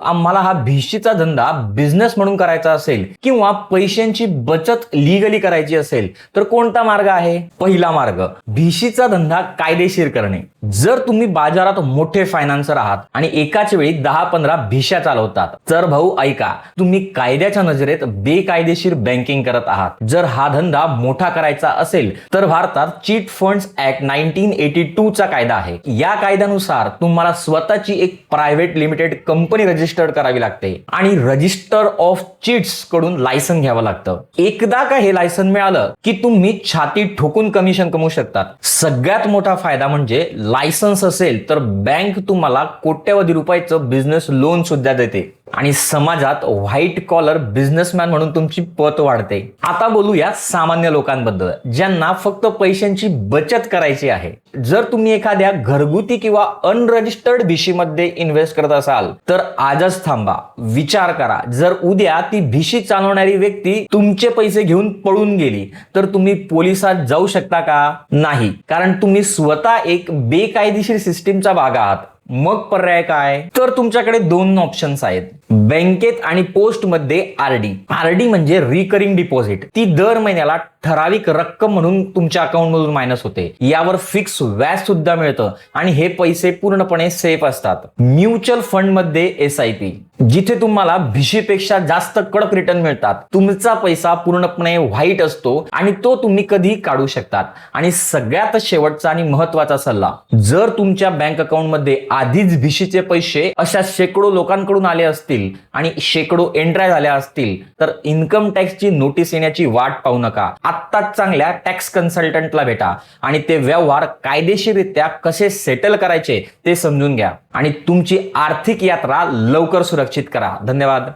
आम्हाला हा भिशीचा धंदा बिझनेस म्हणून करायचा असेल किंवा पैशांची बचत लीगली करायची असेल तर कोणता मार्ग आहे? पहिला मार्ग, भिशीचा धंदा कायदेशीर करणे. जर तुम्ही बाजारात मोठे फायनान्सर आहात आणि एकाच वेळी 10-15 भिशा चालवतात तर भाऊ ऐका, तुम्ही कायद्याच्या नजरेत बेकायदेशीर बँकिंग करत आहात. जर हा धंदा मोठा करायचा असेल तर भारतात चीट फंड्स ऍक्ट 1982 चा कायदा आहे. या कायद्यानुसार तुम्हाला स्वतःची एक प्रायव्हेट लिमिटेड कंपनी रजिस्टर्ड करावी लागते आणि रजिस्टर ऑफ चीट्स कडून लायसन घ्यावं लागतं. एकदा का हे लायसन मिळालं की तुम्ही छाती ठोकून कमिशन कमवू शकतात. सगळ्यात मोठा फायदा म्हणजे लायसन्स असेल तर बँक तुम्हाला कोट्यवधी रुपयाचं बिझनेस लोन सुद्धा देते आणि समाजात व्हाईट कॉलर बिझनेसमॅन म्हणून तुमची पत वाढते. आता बोलूया सामान्य लोकांबद्दल, ज्यांना फक्त पैशांची बचत करायची आहे. जर तुम्ही एखाद्या घरगुती किंवा अनरजिस्टर्ड भिशी मध्ये इन्व्हेस्ट करत असाल तर आजच थांबा, विचार करा. जर उद्या ती भिशी चालवणारी व्यक्ती तुमचे पैसे घेऊन पळून गेली तर तुम्ही पोलिसात जाऊ शकता का? नाही, कारण तुम्ही स्वतः एक बेकायदेशीर सिस्टीमचा भाग आहात. मग पर्याय काय? तर तुमच्याकडे दोन ऑप्शन्स आहेत, बँकेत आणि पोस्ट मध्ये आरडी म्हणजे रिकरिंग डिपॉझिट. ती दर महिन्याला ठराविक रक्कम म्हणून तुमच्या अकाउंट मधून मायनस होते. यावर फिक्स व्याज सुद्धा मिळतं आणि हे पैसे पूर्णपणे सेफ असतात. म्युच्युअल फंड मध्ये SIP, जिथे तुम्हाला भिशीपेक्षा जास्त कडक रिटर्न मिळतात. तुमचा पैसा पूर्णपणे व्हाईट असतो आणि तो तुम्ही कधी काढू शकतात. आणि सगळ्यात शेवटचा आणि महत्वाचा सल्ला, जर तुमच्या बँक अकाउंट मध्ये आधीच भिशीचे पैसे अशा शेकडो लोकांकडून आले असतील आणि शेकडो एंट्र्या झाल्या असतील तर इन्कम टॅक्सची नोटीस येण्याची वाट पाहू नका. आत्ताच चांगल्या टॅक्स कन्सल्टंटला भेटा आणि ते व्यवहार कायदेशीररित्या कसे सेटल करायचे ते समजून घ्या आणि तुमची आर्थिक यात्रा लवकर सुरक्षित करा. धन्यवाद.